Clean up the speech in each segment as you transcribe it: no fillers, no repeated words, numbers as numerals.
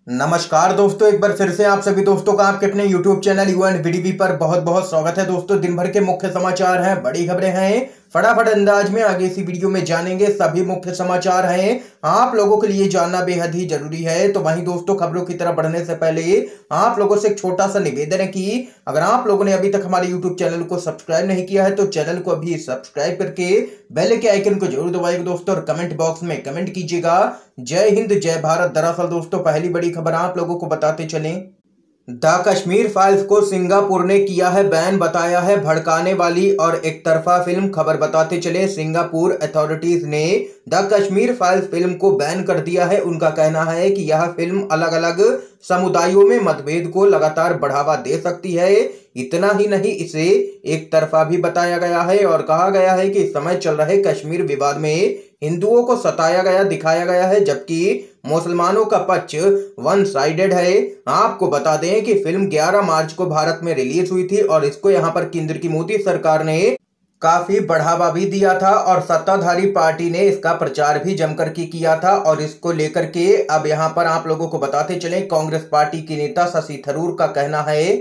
नमस्कार दोस्तों, एक बार फिर से आप सभी दोस्तों का आपके अपने YouTube चैनल UNVDB पर बहुत बहुत स्वागत है। दोस्तों, दिन भर के मुख्य समाचार हैं, बड़ी खबरें हैं, फटाफट अंदाज में आगे इसी वीडियो में जानेंगे। सभी मुख्य समाचार हैं, आप लोगों के लिए जानना बेहद ही जरूरी है। तो वहीं दोस्तों, खबरों की तरफ बढ़ने से पहले आप लोगों से एक छोटा सा निवेदन है कि अगर आप लोगों ने अभी तक हमारे YouTube चैनल को सब्सक्राइब नहीं किया है तो चैनल को अभी सब्सक्राइब करके बेल के आइकन को जरूर दबाइएगा दोस्तों, और कमेंट बॉक्स में कमेंट कीजिएगा जय हिंद जय भारत। दरअसल दोस्तों, पहली बड़ी खबर आप लोगों को बताते चलें, द कश्मीर फाइल्स को सिंगापुर ने किया है बैन, बताया है भड़काने वाली और एक तरफा फिल्म। खबर बताते चले, सिंगापुर अथॉरिटीज ने द कश्मीर फाइल्स फिल्म को बैन कर दिया है। उनका कहना है कि यह फिल्म अलग अलग समुदायों में मतभेद को लगातार बढ़ावा दे सकती है। इतना ही नहीं, इसे एक तरफा भी बताया गया है और कहा गया है कि इस समय चल रहे कश्मीर विवाद में हिंदुओं को सताया गया दिखाया गया है, जबकि मुसलमानों का पक्ष वन साइडेड है। आपको बता दें कि फिल्म 11 मार्च को भारत में रिलीज हुई थी और इसको यहां पर केंद्र की मोदी सरकार ने काफी बढ़ावा भी दिया था और सत्ताधारी पार्टी ने इसका प्रचार भी जमकर के किया था। और इसको लेकर के अब यहां पर आप लोगों को बताते चले, कांग्रेस पार्टी के नेता शशि थरूर का कहना है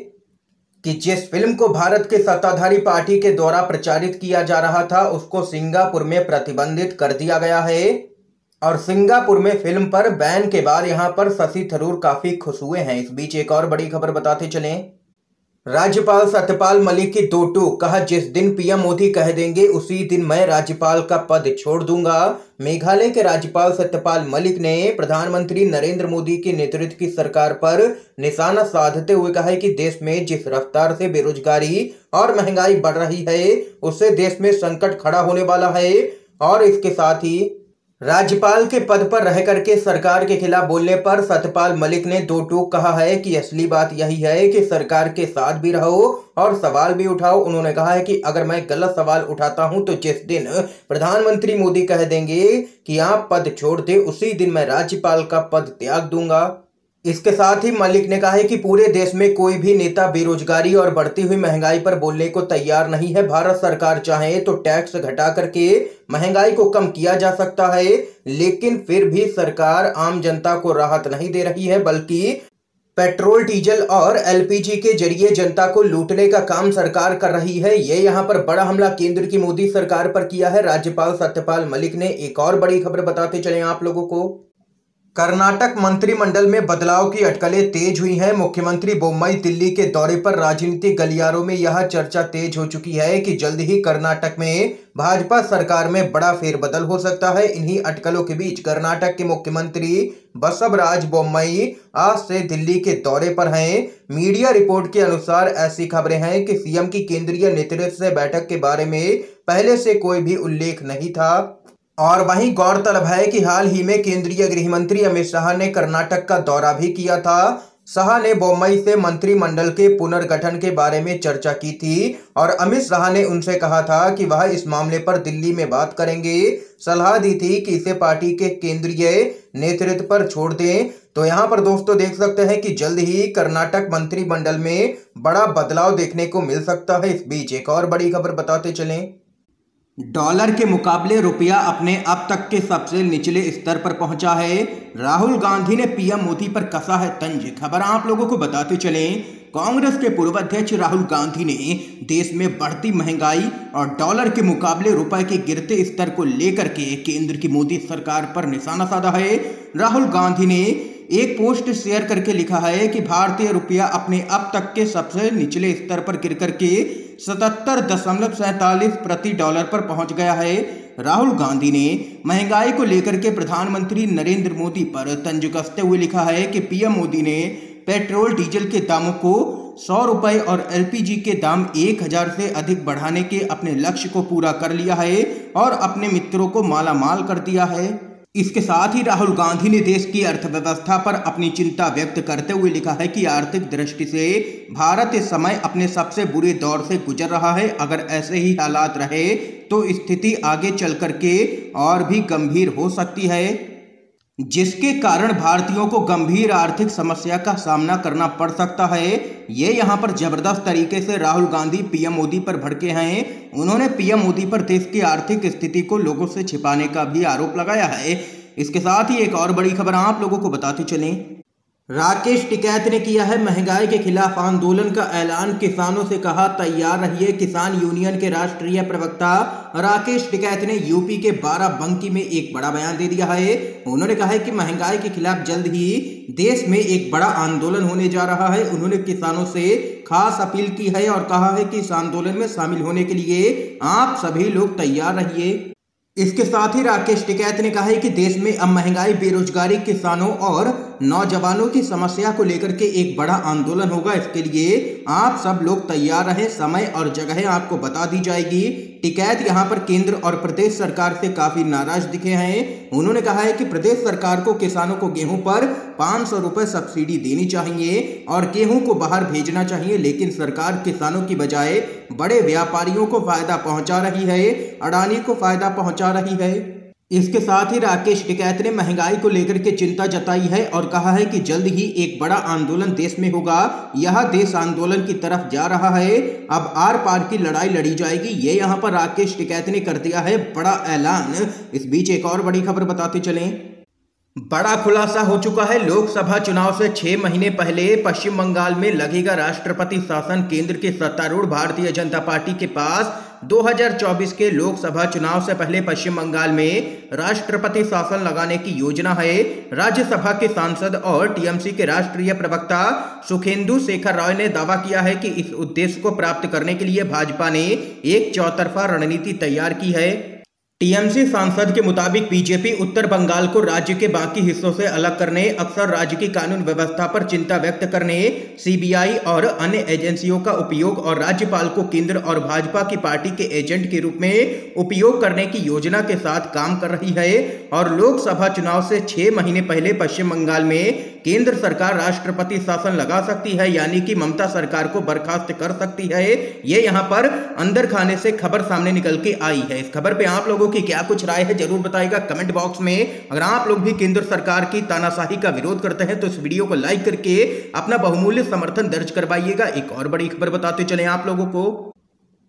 कि जिस फिल्म को भारत के सत्ताधारी पार्टी के द्वारा प्रचारित किया जा रहा था उसको सिंगापुर में प्रतिबंधित कर दिया गया है। और सिंगापुर में फिल्म पर बैन के बाद यहां पर शशि थरूर काफी खुश हुए हैं। इस बीच एक और बड़ी खबर बताते चलें, राज्यपाल सत्यपाल मलिक की दो टूक, कहा जिस दिन पीएम मोदी कह देंगे उसी दिन मैं राज्यपाल का पद छोड़ दूंगा। मेघालय के राज्यपाल सत्यपाल मलिक ने प्रधानमंत्री नरेंद्र मोदी के नेतृत्व की सरकार पर निशाना साधते हुए कहा है कि देश में जिस रफ्तार से बेरोजगारी और महंगाई बढ़ रही है उससे देश में संकट खड़ा होने वाला है। और इसके साथ ही राज्यपाल के पद पर रह करके सरकार के खिलाफ बोलने पर सत्यपाल मलिक ने दो टूक कहा है कि असली बात यही है कि सरकार के साथ भी रहो और सवाल भी उठाओ। उन्होंने कहा है कि अगर मैं गलत सवाल उठाता हूं तो जिस दिन प्रधानमंत्री मोदी कह देंगे कि आप पद छोड़ दे उसी दिन मैं राज्यपाल का पद त्याग दूंगा। इसके साथ ही मलिक ने कहा है कि पूरे देश में कोई भी नेता बेरोजगारी और बढ़ती हुई महंगाई पर बोलने को तैयार नहीं है। भारत सरकार चाहे तो टैक्स घटा करके महंगाई को कम किया जा सकता है, लेकिन फिर भी सरकार आम जनता को राहत नहीं दे रही है, बल्कि पेट्रोल डीजल और एलपीजी के जरिए जनता को लूटने का काम सरकार कर रही है। ये यहाँ पर बड़ा हमला केंद्र की मोदी सरकार पर किया है राज्यपाल सत्यपाल मलिक ने। एक और बड़ी खबर बताते चले आप लोगों को, कर्नाटक मंत्रिमंडल में बदलाव की अटकलें तेज हुई हैं। मुख्यमंत्री बोम्मई दिल्ली के दौरे पर राजनीतिक गलियारों में यह चर्चा तेज हो चुकी है कि जल्द ही कर्नाटक में भाजपा सरकार में बड़ा फेरबदल हो सकता है। इन्हीं अटकलों के बीच कर्नाटक के मुख्यमंत्री बसवराज बोम्मई आज से दिल्ली के दौरे पर हैं। मीडिया रिपोर्ट के अनुसार ऐसी खबरें हैं कि सीएम की केंद्रीय नेतृत्व से बैठक के बारे में पहले से कोई भी उल्लेख नहीं था। और वहीं गौरतलब है कि हाल ही में केंद्रीय गृह मंत्री अमित शाह ने कर्नाटक का दौरा भी किया था। शाह ने बोम्मई से मंत्रिमंडल के पुनर्गठन के बारे में चर्चा की थी और अमित शाह ने उनसे कहा था कि वह इस मामले पर दिल्ली में बात करेंगे। सलाह दी थी कि इसे पार्टी के केंद्रीय नेतृत्व पर छोड़ दें। तो यहाँ पर दोस्तों देख सकते हैं कि जल्द ही कर्नाटक मंत्रिमंडल में बड़ा बदलाव देखने को मिल सकता है। इस बीच एक और बड़ी खबर बताते चलें, डॉलर के मुकाबले रुपया अपने अब तक के सबसे निचले स्तर पर पहुंचा है। राहुल गांधी ने पीएम मोदी पर कसा है तंज। खबर आप लोगों को बताते चलें, कांग्रेस के पूर्व अध्यक्ष राहुल गांधी ने देश में बढ़ती महंगाई और डॉलर के मुकाबले रुपए के गिरते स्तर को लेकर के केंद्र की मोदी सरकार पर निशाना साधा है। राहुल गांधी ने एक पोस्ट शेयर करके लिखा है कि भारतीय रुपया अपने अब तक के सबसे निचले स्तर पर गिर करके 77.47 प्रति डॉलर पर पहुंच गया है। राहुल गांधी ने महंगाई को लेकर के प्रधानमंत्री नरेंद्र मोदी पर तंज कसते हुए लिखा है कि पीएम मोदी ने पेट्रोल डीजल के दामों को 100 रुपए और एलपीजी के दाम 1000 से अधिक बढ़ाने के अपने लक्ष्य को पूरा कर लिया है और अपने मित्रों को मालामाल कर दिया है। इसके साथ ही राहुल गांधी ने देश की अर्थव्यवस्था पर अपनी चिंता व्यक्त करते हुए लिखा है कि आर्थिक दृष्टि से भारत इस समय अपने सबसे बुरे दौर से गुजर रहा है। अगर ऐसे ही हालात रहे तो स्थिति आगे चल करके और भी गंभीर हो सकती है, जिसके कारण भारतीयों को गंभीर आर्थिक समस्या का सामना करना पड़ सकता है। ये यहाँ पर जबरदस्त तरीके से राहुल गांधी पीएम मोदी पर भड़के हैं। उन्होंने पीएम मोदी पर देश की आर्थिक स्थिति को लोगों से छिपाने का भी आरोप लगाया है। इसके साथ ही एक और बड़ी खबर आप लोगों को बताते चलें, राकेश टिकैत ने किया है महंगाई के खिलाफ आंदोलन का ऐलान, किसानों से कहा तैयार रहिए। किसान यूनियन के राष्ट्रीय प्रवक्ता राकेश टिकैत ने यूपी के बाराबंकी में एक बड़ा बयान दे दिया है। उन्होंने कहा है कि महंगाई के खिलाफ जल्द ही देश में एक बड़ा आंदोलन होने जा रहा है। उन्होंने किसानों से खास अपील की है और कहा है कि इस आंदोलन में शामिल होने के लिए आप सभी लोग तैयार रहिए। इसके साथ ही राकेश टिकैत ने कहा है कि देश में अब महंगाई, बेरोजगारी, किसानों और नौजवानों की समस्या को लेकर के एक बड़ा आंदोलन होगा। इसके लिए आप सब लोग तैयार रहें। समय और जगह आपको बता दी जाएगी। टिकैत यहां पर केंद्र और प्रदेश सरकार से काफी नाराज दिखे हैं। उन्होंने कहा है कि प्रदेश सरकार को किसानों को गेहूं पर 500 रुपए सब्सिडी देनी चाहिए और गेहूं को बाहर भेजना चाहिए, लेकिन सरकार किसानों की बजाय बड़े व्यापारियों को फायदा पहुंचा रही है, अडानी को फायदा पहुंचा रही है। इसके साथ ही राकेश टिकैत ने महंगाई को लेकर के चिंता जताई है और कहा है कि जल्द ही एक बड़ा आंदोलन देश में होगा। यह देश आंदोलन की तरफ जा रहा है। अब आर पार की लड़ाई लड़ी जाएगी। ये यहां पर राकेश टिकैत ने कर दिया है बड़ा ऐलान। इस बीच एक और बड़ी खबर बताते चलें। बड़ा खुलासा हो चुका है। लोकसभा चुनाव से 6 महीने पहले पश्चिम बंगाल में लगेगा राष्ट्रपति शासन। केंद्र के सत्तारूढ़ भारतीय जनता पार्टी के पास 2024 के लोकसभा चुनाव से पहले पश्चिम बंगाल में राष्ट्रपति शासन लगाने की योजना है। राज्यसभा के सांसद और टीएमसी के राष्ट्रीय प्रवक्ता सुखेंदु शेखर रॉय ने दावा किया है कि इस उद्देश्य को प्राप्त करने के लिए भाजपा ने एक चौतरफा रणनीति तैयार की है। टीएमसी सांसद के मुताबिक बीजेपी उत्तर बंगाल को राज्य के बाकी हिस्सों से अलग करने, अक्सर राज्य की कानून व्यवस्था पर चिंता व्यक्त करने, सीबीआई और अन्य एजेंसियों का उपयोग और राज्यपाल को केंद्र और भाजपा की पार्टी के एजेंट के रूप में उपयोग करने की योजना के साथ काम कर रही है। और लोकसभा चुनाव से 6 महीने पहले पश्चिम बंगाल में केंद्र सरकार राष्ट्रपति शासन लगा सकती है, यानी कि ममता सरकार को बर्खास्त कर सकती है। ये यहाँ पर अंदर खाने से खबर सामने निकल के आई है। इस खबर पे आप लोगों की क्या कुछ राय है जरूर बताइएगा कमेंट बॉक्स में। अगर आप लोग भी केंद्र सरकार की तानाशाही का विरोध करते हैं तो इस वीडियो को लाइक करके अपना बहुमूल्य समर्थन दर्ज करवाइएगा। एक और बड़ी खबर बताते चले आप लोगों को।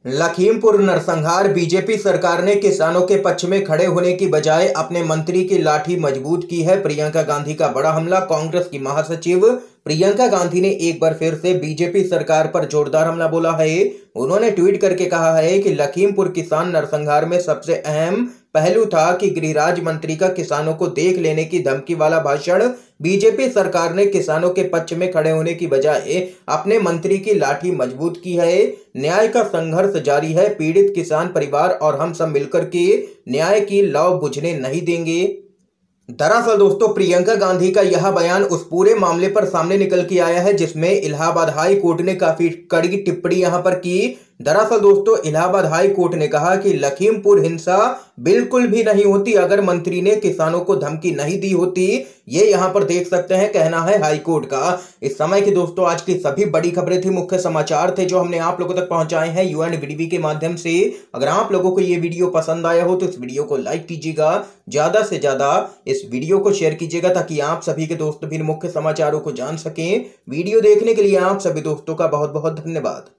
लखीमपुर नरसंहार, बीजेपी सरकार ने किसानों के पक्ष में खड़े होने की बजाय अपने मंत्री की लाठी मजबूत की है। प्रियंका गांधी का बड़ा हमला। कांग्रेस की महासचिव प्रियंका गांधी ने एक बार फिर से बीजेपी सरकार पर जोरदार हमला बोला है। उन्होंने ट्वीट करके कहा है कि लखीमपुर किसान नरसंहार में सबसे अहम पहलू था कि गृह राज्य मंत्री का किसानों को देख लेने की धमकी वाला भाषण। बीजेपी सरकार ने किसानों के पक्ष में खड़े होने की बजाय अपने मंत्री की लाठी मजबूत की है। न्याय का संघर्ष जारी है। पीड़ित किसान परिवार और हम सब मिलकर के न्याय की लौ बुझने नहीं देंगे। दरअसल दोस्तों, प्रियंका गांधी का यह बयान उस पूरे मामले पर सामने निकल के आया है जिसमें इलाहाबाद हाई कोर्ट ने काफी कड़ी टिप्पणी यहां पर की। दरअसल दोस्तों, इलाहाबाद हाई कोर्ट ने कहा कि लखीमपुर हिंसा बिल्कुल भी नहीं होती अगर मंत्री ने किसानों को धमकी नहीं दी होती। ये यहां पर देख सकते हैं, कहना है हाई कोर्ट का। इस समय की दोस्तों आज की सभी बड़ी खबरें थी, मुख्य समाचार थे जो हमने आप लोगों तक पहुंचाए हैं यूएनवीडीवी के माध्यम से। अगर आप लोगों को ये वीडियो पसंद आया हो तो इस वीडियो को लाइक कीजिएगा, ज्यादा से ज्यादा इस वीडियो को शेयर कीजिएगा ताकि आप सभी के दोस्त भी मुख्य समाचारों को जान सकें। वीडियो देखने के लिए आप सभी दोस्तों का बहुत बहुत धन्यवाद।